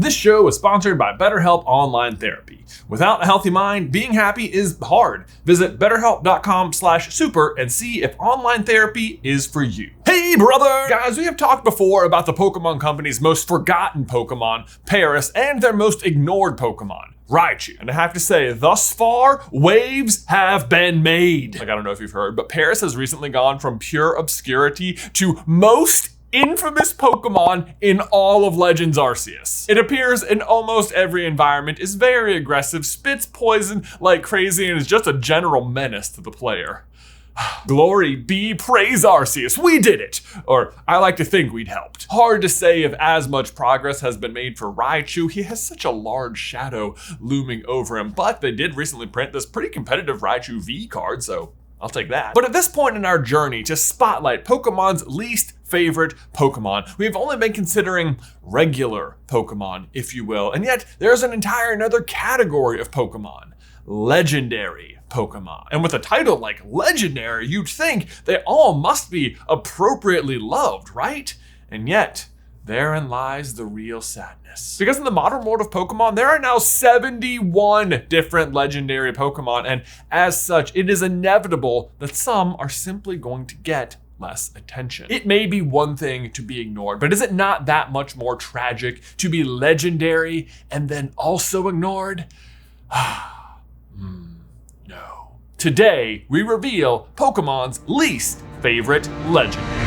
This show is sponsored by BetterHelp Online Therapy. Without a healthy mind, being happy is hard. Visit betterhelp.com/super and see if online therapy is for you. Hey brother! Guys, we have talked before about the Pokemon Company's most forgotten Pokemon, Paris, and their most ignored Pokemon, Raichu. And I have to say, thus far, waves have been made. Like, I don't know if you've heard, but Paris has recently gone from pure obscurity to most infamous Pokemon in all of Legends Arceus. It appears in almost every environment, is very aggressive, spits poison like crazy, and is just a general menace to the player. Glory be praise Arceus, we did it! Or, I like to think we'd helped. Hard to say if as much progress has been made for Raichu. He has such a large shadow looming over him, but they did recently print this pretty competitive Raichu V card, so I'll take that. But at this point in our journey to spotlight Pokemon's least favorite Pokemon, we've only been considering regular Pokemon, if you will, and yet there's an entire another category of Pokemon, legendary Pokemon. And with a title like legendary, you'd think they all must be appropriately loved, right? And yet, therein lies the real sadness. Because in the modern world of Pokemon, there are now 71 different legendary Pokemon, and as such, it is inevitable that some are simply going to get less attention. It may be one thing to be ignored, but is it not that much more tragic to be legendary and then also ignored? No. Today, we reveal Pokemon's least favorite legendary.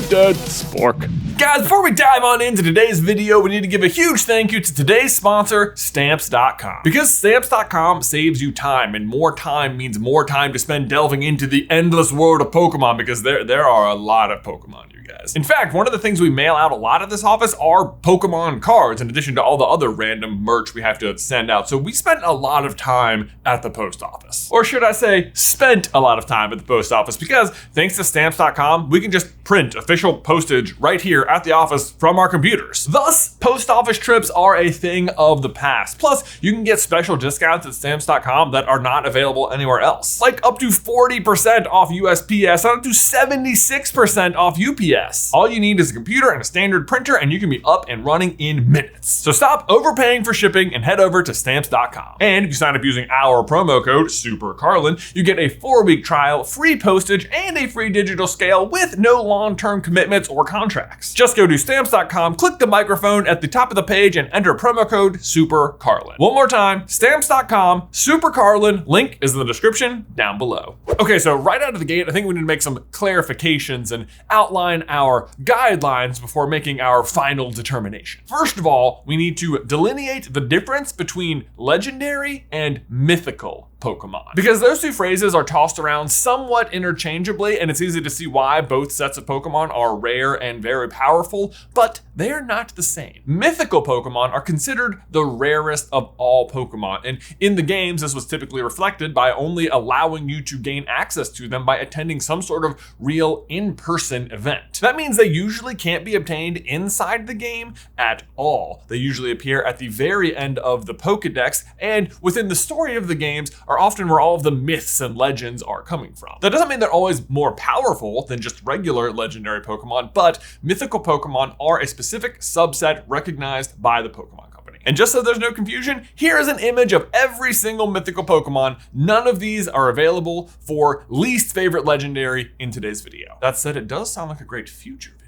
Dead Spork. Guys, before we dive on into today's video, we need to give a huge thank you to today's sponsor, Stamps.com. Because Stamps.com saves you time, and more time means more time to spend delving into the endless world of Pokemon, because there are a lot of Pokemon, you guys. In fact, one of the things we mail out a lot at this office are Pokemon cards, in addition to all the other random merch we have to send out. So we spent a lot of time at the post office. Or should I say, spent a lot of time at the post office, because thanks to Stamps.com, we can just print official postage right here at the office from our computers. Thus, post office trips are a thing of the past. Plus, you can get special discounts at Stamps.com that are not available anywhere else. Like up to 40% off USPS and up to 76% off UPS. All you need is a computer and a standard printer, and you can be up and running in minutes. So stop overpaying for shipping and head over to Stamps.com. And if you sign up using our promo code, SuperCarlin, you get a 4-week trial, free postage, and a free digital scale with no long-term commitments or contracts. Just go to Stamps.com, click the microphone at the top of the page, and enter promo code SuperCarlin. One more time, Stamps.com, SuperCarlin, link is in the description down below. Okay, so right out of the gate, I think we need to make some clarifications and outline our guidelines before making our final determination. First of all, we need to delineate the difference between legendary and mythical Pokemon. Because those two phrases are tossed around somewhat interchangeably, and it's easy to see why both sets of Pokemon are rare and very powerful, but they are not the same. Mythical Pokemon are considered the rarest of all Pokemon, and in the games, this was typically reflected by only allowing you to gain access to them by attending some sort of real in-person event. That means they usually can't be obtained inside the game at all. They usually appear at the very end of the Pokédex, and within the story of the games are often where all of the myths and legends are coming from. That doesn't mean they're always more powerful than just regular legendary Pokemon, but mythical Pokemon are a specific subset recognized by the Pokemon Company. And just so there's no confusion, here is an image of every single mythical Pokemon. None of these are available for least favorite legendary in today's video. That said, it does sound like a great future video.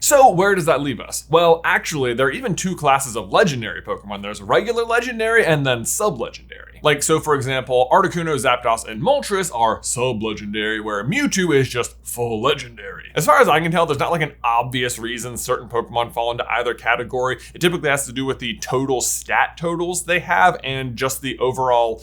So where does that leave us? Well, actually, there are even two classes of legendary Pokemon. There's regular legendary and then sub-legendary. Like, so for example, Articuno, Zapdos, and Moltres are sub-legendary, where Mewtwo is just full legendary. As far as I can tell, there's not like an obvious reason certain Pokemon fall into either category. It typically has to do with the total stat totals they have and just the overall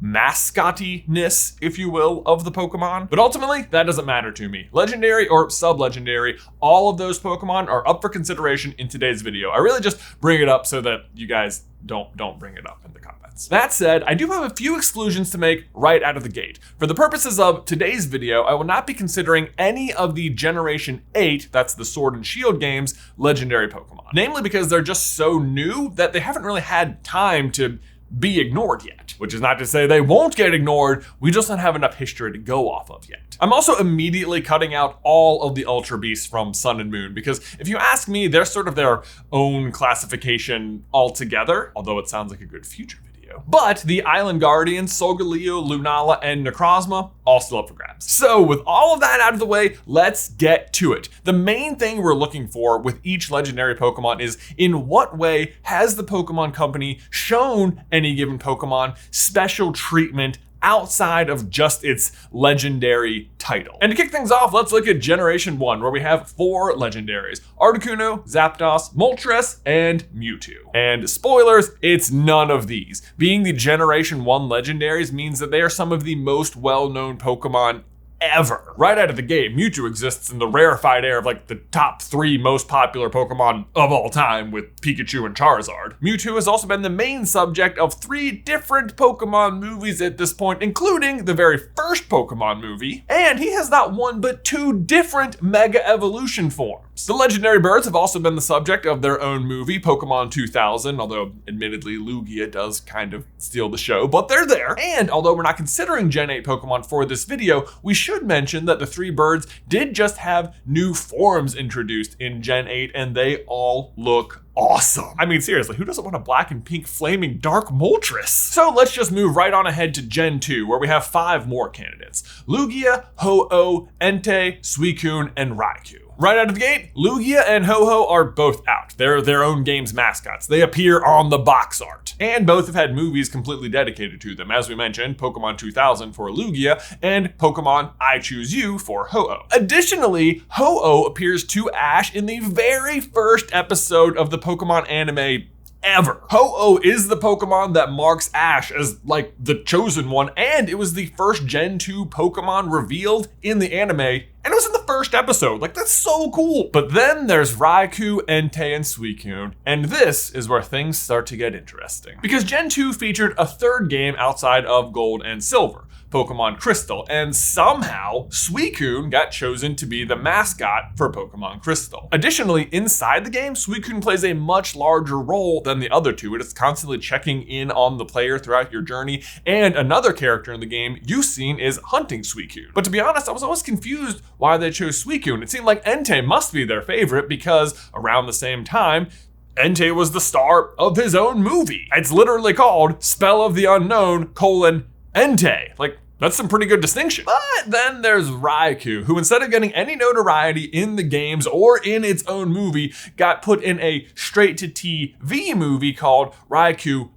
mascottiness, if you will, of the Pokemon. But ultimately, that doesn't matter to me. Legendary or sub-legendary, all of those Pokemon are up for consideration in today's video. I really just bring it up so that you guys don't bring it up in the comments. That said, I do have a few exclusions to make right out of the gate. For the purposes of today's video, I will not be considering any of the Generation 8, that's the Sword and Shield games, legendary Pokemon. Namely because they're just so new that they haven't really had time to be ignored yet, which is not to say they won't get ignored, we just don't have enough history to go off of yet. I'm also immediately cutting out all of the Ultra Beasts from Sun and Moon, because if you ask me, they're sort of their own classification altogether, although it sounds like a good future video. But the Island Guardians, Solgaleo, Lunala, and Necrozma, all still up for grabs. So with all of that out of the way, let's get to it. The main thing we're looking for with each legendary Pokemon is in what way has the Pokemon Company shown any given Pokemon special treatment outside of just its legendary title. And to kick things off, let's look at Generation 1, where we have 4 legendaries: Articuno, Zapdos, Moltres, and Mewtwo. And spoilers, it's none of these. Being the Generation 1 legendaries means that they are some of the most well-known Pokemon ever. Right out of the gate, Mewtwo exists in the rarefied air of like the top 3 most popular Pokemon of all time, with Pikachu and Charizard. Mewtwo has also been the main subject of 3 different Pokemon movies at this point, including the very first Pokemon movie, and he has not 1 but 2 different Mega Evolution forms. The legendary birds have also been the subject of their own movie, Pokémon 2000, although admittedly Lugia does kind of steal the show, but they're there. And although we're not considering Gen 8 Pokemon for this video, we should mention that the 3 birds did just have new forms introduced in Gen 8, and they all look awesome. I mean, seriously, who doesn't want a black and pink flaming dark Moltres? So let's just move right on ahead to Gen 2, where we have 5 more candidates: Lugia, Ho-Oh, Entei, Suicune, and Raikou. Right out of the gate, Lugia and Ho-Oh are both out. They're their own game's mascots. They appear on the box art. And both have had movies completely dedicated to them. As we mentioned, Pokémon 2000 for Lugia and Pokémon I Choose You for Ho-Oh. Additionally, Ho-Oh appears to Ash in the very first episode of the Pokémon anime ever. Ho-Oh is the Pokemon that marks Ash as like the chosen one, and it was the first Gen 2 Pokemon revealed in the anime, and it was in the first episode. Like, that's so cool. But then there's Raikou, Entei, and Suicune, and this is where things start to get interesting. Because Gen 2 featured a 3rd game outside of Gold and Silver, Pokemon Crystal, and somehow Suicune got chosen to be the mascot for Pokemon Crystal. Additionally, inside the game, Suicune plays a much larger role than the other 2. It is constantly checking in on the player throughout your journey, and another character in the game you've seen is hunting Suicune. But to be honest, I was always confused why they chose Suicune. It seemed like Entei must be their favorite because around the same time, Entei was the star of his own movie. It's literally called Spell of the Unknown, Entei. Like, that's some pretty good distinction. But then there's Raikou, who instead of getting any notoriety in the games or in its own movie, got put in a straight-to-TV movie called Raikou,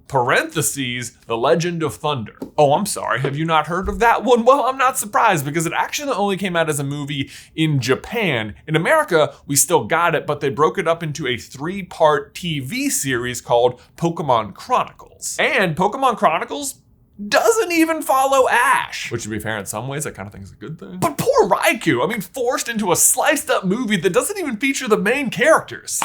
The Legend of Thunder. Oh, I'm sorry, have you not heard of that one? Well, I'm not surprised, because it actually only came out as a movie in Japan. In America, we still got it, but they broke it up into a 3-part TV series called Pokémon Chronicles. And Pokémon Chronicles doesn't even follow Ash. Which, to be fair, in some ways, I kind of think is a good thing. But poor Raikou, I mean, forced into a sliced up movie that doesn't even feature the main characters.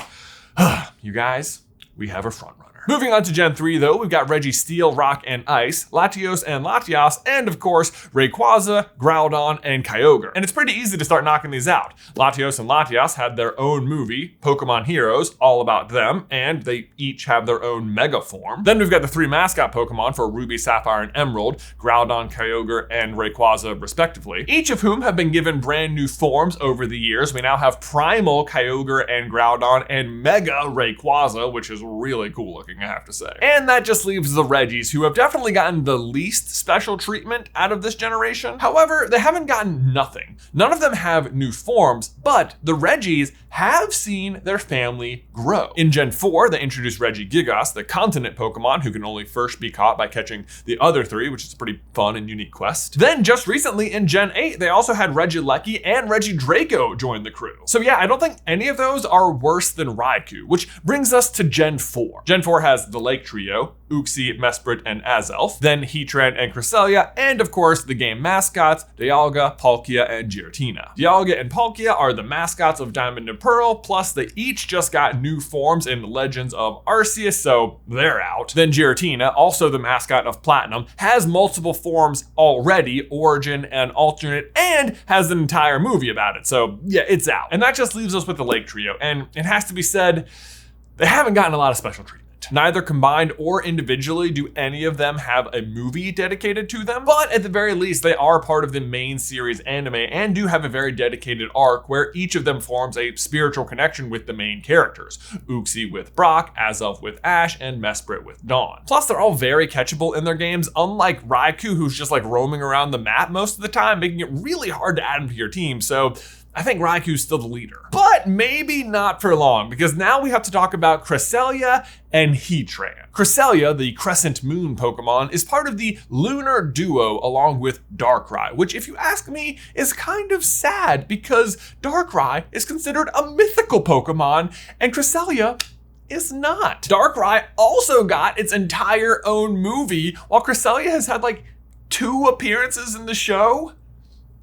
You guys, we have a front runner. Moving on to Gen 3 though, we've got Registeel, Rock and Ice, Latios and Latias, and of course, Rayquaza, Groudon, and Kyogre. And it's pretty easy to start knocking these out. Latios and Latias had their own movie, Pokemon Heroes, all about them, and they each have their own mega form. Then we've got the 3 mascot Pokemon for Ruby, Sapphire, and Emerald, Groudon, Kyogre, and Rayquaza respectively, each of whom have been given brand new forms over the years. We now have Primal Kyogre and Groudon, and Mega Rayquaza, which is really cool looking, I have to say. And that just leaves the Regis, who have definitely gotten the least special treatment out of this generation. However, they haven't gotten nothing. None of them have new forms, but the Regis have seen their family grow. In Gen 4, they introduced Regigigas, the continent Pokemon who can only first be caught by catching the other 3, which is a pretty fun and unique quest. Then just recently in Gen 8, they also had Regieleki and Regidrago join the crew. So yeah, I don't think any of those are worse than Raikou, which brings us to Gen 4. Gen 4 has the Lake Trio, Uxie, Mesprit, and Azelf, then Heatran and Cresselia, and of course the game mascots, Dialga, Palkia, and Giratina. Dialga and Palkia are the mascots of Diamond and Pearl, plus they each just got new forms in Legends of Arceus, so they're out. Then Giratina, also the mascot of Platinum, has multiple forms already, Origin and Alternate, and has an entire movie about it, so yeah, it's out. And that just leaves us with the Lake Trio, and it has to be said, they haven't gotten a lot of special treatment. different. Neither combined or individually do any of them have a movie dedicated to them, but at the very least, they are part of the main series anime and do have a very dedicated arc where each of them forms a spiritual connection with the main characters. Uxie with Brock, Azov with Ash, and Mesprit with Dawn. Plus, they're all very catchable in their games, unlike Raikou, who's just like roaming around the map most of the time, making it really hard to add him to your team. So I think Raikou's still the leader. But maybe not for long, because now we have to talk about Cresselia and Heatran. Cresselia, the Crescent Moon Pokemon, is part of the Lunar Duo along with Darkrai, which, if you ask me, is kind of sad because Darkrai is considered a mythical Pokemon and Cresselia is not. Darkrai also got its entire own movie, while Cresselia has had like 2 appearances in the show.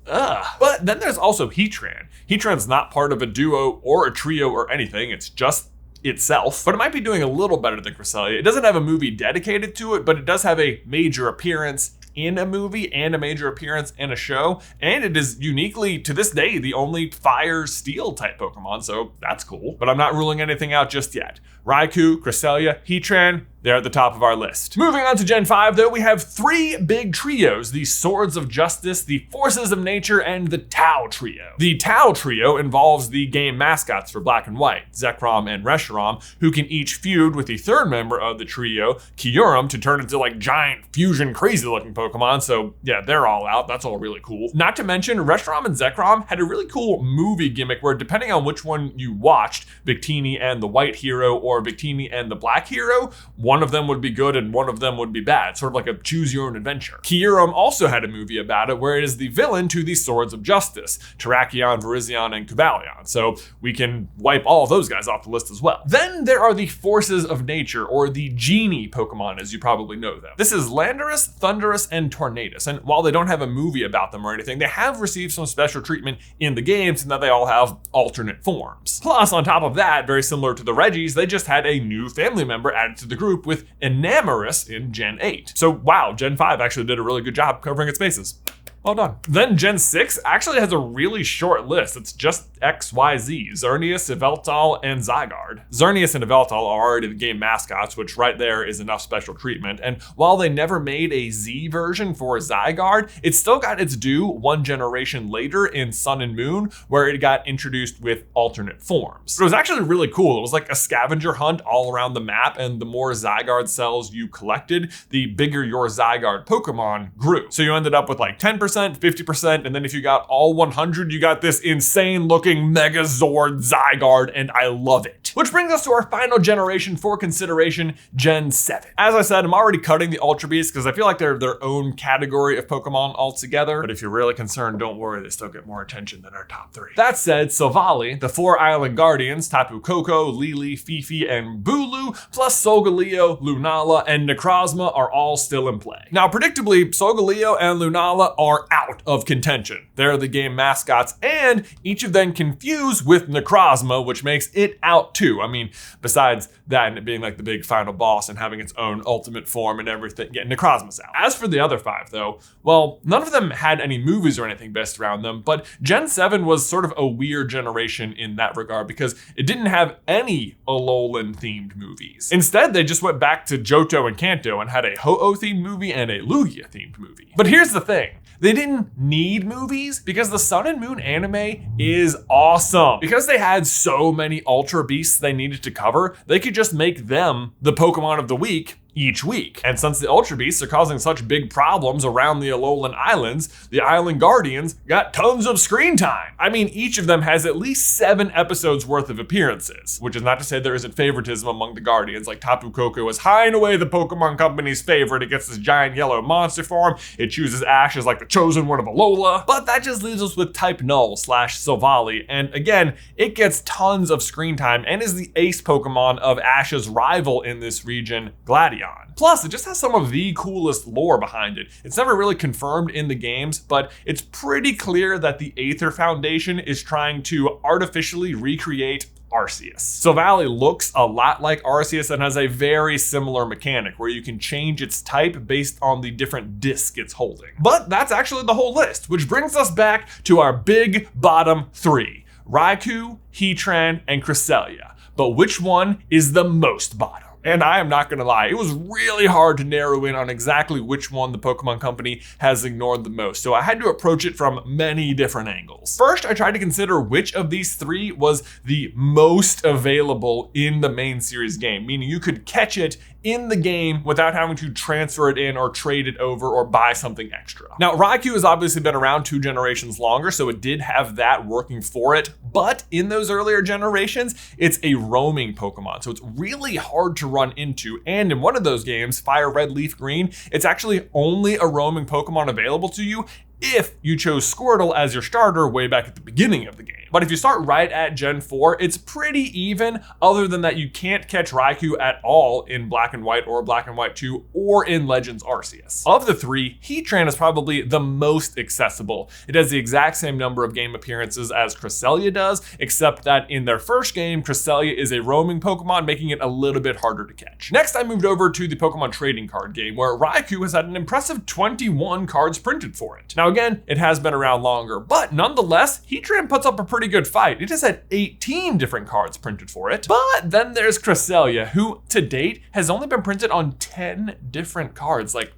Ugh. But then there's also Heatran. Heatran's not part of a duo or a trio or anything, it's just itself, but it might be doing a little better than Cresselia. It doesn't have a movie dedicated to it, but it does have a major appearance in a movie and a major appearance in a show, and it is uniquely, to this day, the only Fire Steel type Pokemon, so that's cool. But I'm not ruling anything out just yet. Raikou, Cresselia, Heatran, they're at the top of our list. Moving on to Gen 5 though, we have 3 big trios, the Swords of Justice, the Forces of Nature, and the Tau Trio. The Tau Trio involves the game mascots for Black and White, Zekrom and Reshiram, who can each feud with the third member of the trio, Kyurem, to turn into like giant fusion crazy looking Pokemon, so yeah, they're all out, that's all really cool. Not to mention, Reshiram and Zekrom had a really cool movie gimmick where depending on which one you watched, Victini and the White Hero or Victini and the Black Hero, one of them would be good and one of them would be bad, sort of like a choose your own adventure. Kyurem also had a movie about it where it is the villain to the Swords of Justice, Terrakion, Virizion, and Cobalion, so we can wipe all of those guys off the list as well. Then there are the Forces of Nature, or the Genie Pokemon as you probably know them. This is Landorus, Thundurus, and Tornadus, and while they don't have a movie about them or anything, they have received some special treatment in the games in that they all have alternate forms. Plus, on top of that, very similar to the Reggies, they just had a new family member added to the group with Enamorus in Gen 8. So wow, Gen 5 actually did a really good job covering its bases. Well done. Then Gen 6 actually has a really short list. It's just XYZ, Xerneas, Yveltal, and Zygarde. Xerneas and Yveltal are already the game mascots, which right there is enough special treatment. And while they never made a Z version for Zygarde, it still got its due 1 generation later in Sun and Moon, where it got introduced with alternate forms. But it was actually really cool. It was like a scavenger hunt all around the map, and the more Zygarde cells you collected, the bigger your Zygarde Pokemon grew. So you ended up with like 10%, 50%, and then if you got all 100, you got this insane looking Megazord Zygarde, and I love it. Which brings us to our final generation for consideration, Gen 7. As I said, I'm already cutting the Ultra Beasts because I feel like they're their own category of Pokemon altogether, but if you're really concerned, don't worry, they still get more attention than our top 3. That said, Silvally, the 4 Island Guardians, Tapu Koko, Lili, Fifi, and Bulu, plus Solgaleo, Lunala, and Necrozma are all still in play. Now, predictably, Solgaleo and Lunala are out of contention. They're the game mascots, and each of them can fuse with Necrozma, which makes it out too. I mean, besides that and it being like the big final boss and having its own ultimate form and everything, yeah, Necrozma's out. As for the other 5 though, well, none of them had any movies or anything based around them, but Gen 7 was sort of a weird generation in that regard because it didn't have any Alolan themed movies. Instead, they just went back to Johto and Kanto and had a Ho-Oh themed movie and a Lugia themed movie. But here's the thing. They didn't need movies because the Sun and Moon anime is awesome. Because they had so many Ultra Beasts they needed to cover, they could just make them the Pokemon of the week each week. And since the Ultra Beasts are causing such big problems around the Alolan Islands, the Island Guardians got tons of screen time. I mean, each of them has at least 7 episodes worth of appearances, which is not to say there isn't favoritism among the Guardians, like Tapu Koko is high and away the Pokemon Company's favorite. It gets this giant yellow monster form. It chooses Ash as like the chosen one of Alola. But that just leaves us with Type Null / Silvally, and again, it gets tons of screen time and is the ace Pokemon of Ash's rival in this region, Gladion. Plus, it just has some of the coolest lore behind it. It's never really confirmed in the games, but it's pretty clear that the Aether Foundation is trying to artificially recreate Arceus. Silvally looks a lot like Arceus and has a very similar mechanic where you can change its type based on the different disc it's holding. But that's actually the whole list, which brings us back to our big bottom 3. Raikou, Heatran, and Cresselia. But which one is the most bottom? And I am not gonna lie, it was really hard to narrow in on exactly which one the Pokemon Company has ignored the most, so I had to approach it from many different angles. First, I tried to consider which of these three was the most available in the main series game, meaning you could catch it in the game without having to transfer it in or trade it over or buy something extra. Now, Raikou has obviously been around 2 generations longer, so it did have that working for it, but in those earlier generations, it's a roaming Pokemon, so it's really hard to run into, and in one of those games, Fire Red Leaf Green, it's actually only a roaming Pokemon available to you if you chose Squirtle as your starter way back at the beginning of the game. But if you start right at Gen 4, it's pretty even, other than that you can't catch Raikou at all in Black and White or Black and White 2 or in Legends Arceus. Of the 3, Heatran is probably the most accessible. It has the exact same number of game appearances as Cresselia does, except that in their first game, Cresselia is a roaming Pokemon, making it a little bit harder to catch. Next, I moved over to the Pokemon trading card game, where Raikou has had an impressive 21 cards printed for it. Now again, it has been around longer, but nonetheless, Heatran puts up a pretty good fight. It has had 18 different cards printed for it. But then there's Cresselia, who to date has only been printed on 10 different cards. Like,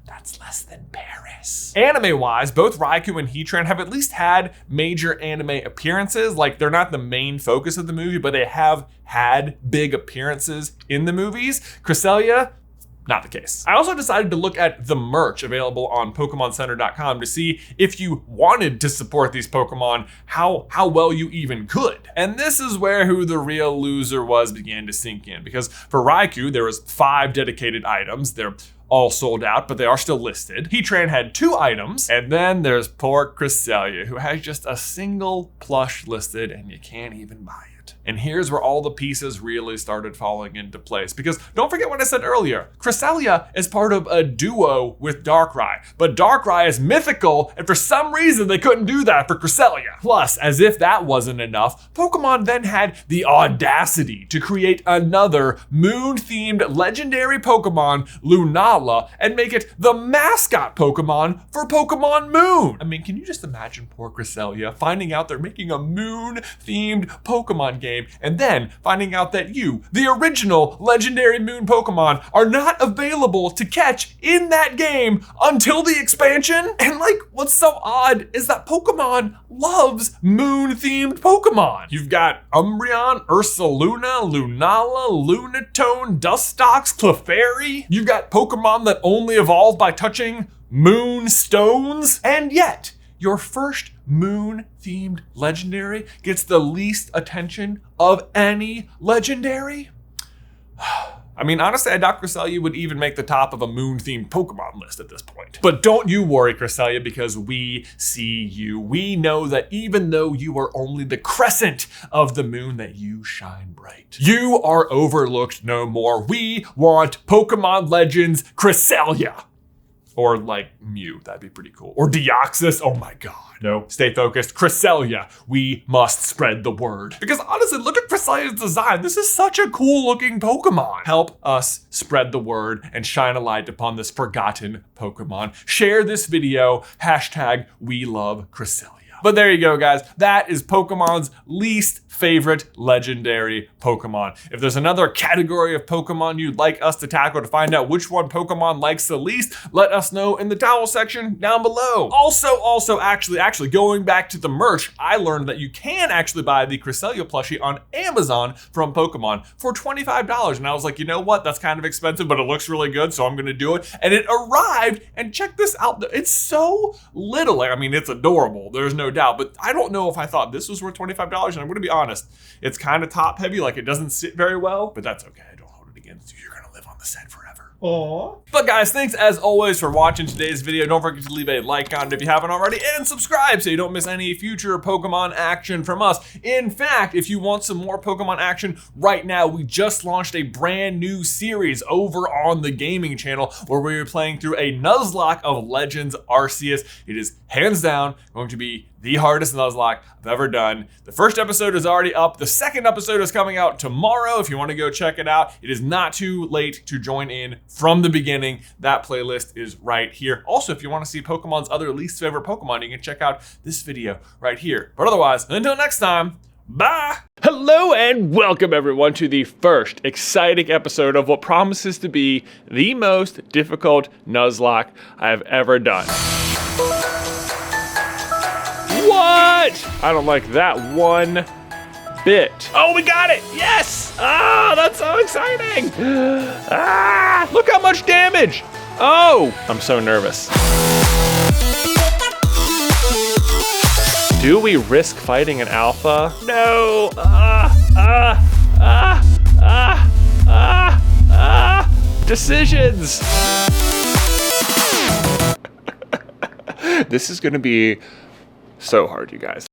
that's less than Paris. Anime-wise, both Raikou and Heatran have at least had major anime appearances. Like, they're not the main focus of the movie, but they have had big appearances in the movies. Cresselia, not the case. I also decided to look at the merch available on PokemonCenter.com to see if you wanted to support these Pokemon, how well you even could. And this is where who the real loser was began to sink in, because for Raikou, there was 5 dedicated items. They're all sold out, but they are still listed. Heatran had 2 items, and then there's poor Cresselia, who has just a single plush listed, and you can't even buy it. And here's where all the pieces really started falling into place, because don't forget what I said earlier, Cresselia is part of a duo with Darkrai, but Darkrai is mythical, and for some reason they couldn't do that for Cresselia. Plus, as if that wasn't enough, Pokemon then had the audacity to create another moon-themed legendary Pokemon, Lunala, and make it the mascot Pokemon for Pokemon Moon. I mean, can you just imagine poor Cresselia finding out they're making a moon-themed Pokemon game, and then finding out that you, the original legendary moon Pokemon, are not available to catch in that game until the expansion? And like, what's so odd is that Pokemon loves moon-themed Pokemon. You've got Umbreon, Ursaluna, Lunala, Lunatone, Dustox, Clefairy. You've got Pokemon that only evolve by touching moon stones, and yet your first moon-themed legendary gets the least attention of any legendary? I mean, honestly, I doubt Cresselia would even make the top of a moon-themed Pokemon list at this point. But don't you worry, Cresselia, because we see you. We know that even though you are only the crescent of the moon, that you shine bright. You are overlooked no more. We want Pokemon Legends Cresselia. Or like Mew, that'd be pretty cool. Or Deoxys, oh my god. No, stay focused. Cresselia, we must spread the word. Because honestly, look at Cresselia's design. This is such a cool looking Pokemon. Help us spread the word and shine a light upon this forgotten Pokemon. Share this video, hashtag we love Cresselia. But there you go, guys. That is Pokemon's least favorite legendary Pokemon. If there's another category of Pokemon you'd like us to tackle to find out which one Pokemon likes the least, let us know in the towel section down below. Also, actually, going back to the merch, I learned that you can actually buy the Cresselia plushie on Amazon from Pokemon for $25. And I was like, you know what? That's kind of expensive, but it looks really good, so I'm gonna do it. And it arrived, and check this out. It's so little. I mean, it's adorable. There's no doubt, but I don't know if I thought this was worth $25, and I'm gonna be honest, it's kind of top heavy, like it doesn't sit very well, but that's okay. I don't hold it against you. You're gonna live on the set forever. Aww. But guys, thanks as always for watching today's video. Don't forget to leave a like on it if you haven't already, and subscribe so you don't miss any future Pokemon action from us. In fact, if you want some more Pokemon action right now, we just launched a brand new series over on the gaming channel where we are playing through a Nuzlocke of Legends Arceus. It is hands down going to be the hardest Nuzlocke I've ever done. The first episode is already up. The second episode is coming out tomorrow. If you want to go check it out, it is not too late to join in from the beginning. That playlist is right here. Also, if you want to see Pokemon's other least favorite Pokemon, you can check out this video right here. But otherwise, until next time, Bye! Hello and welcome everyone to the first exciting episode of what promises to be the most difficult Nuzlocke I've ever done. What? I don't like that one bit. Oh, we got it! Yes! Ah, that's so exciting! Ah, look how much damage! Oh, I'm so nervous. Do we risk fighting an alpha? No. Decisions. This is gonna be so hard, you guys.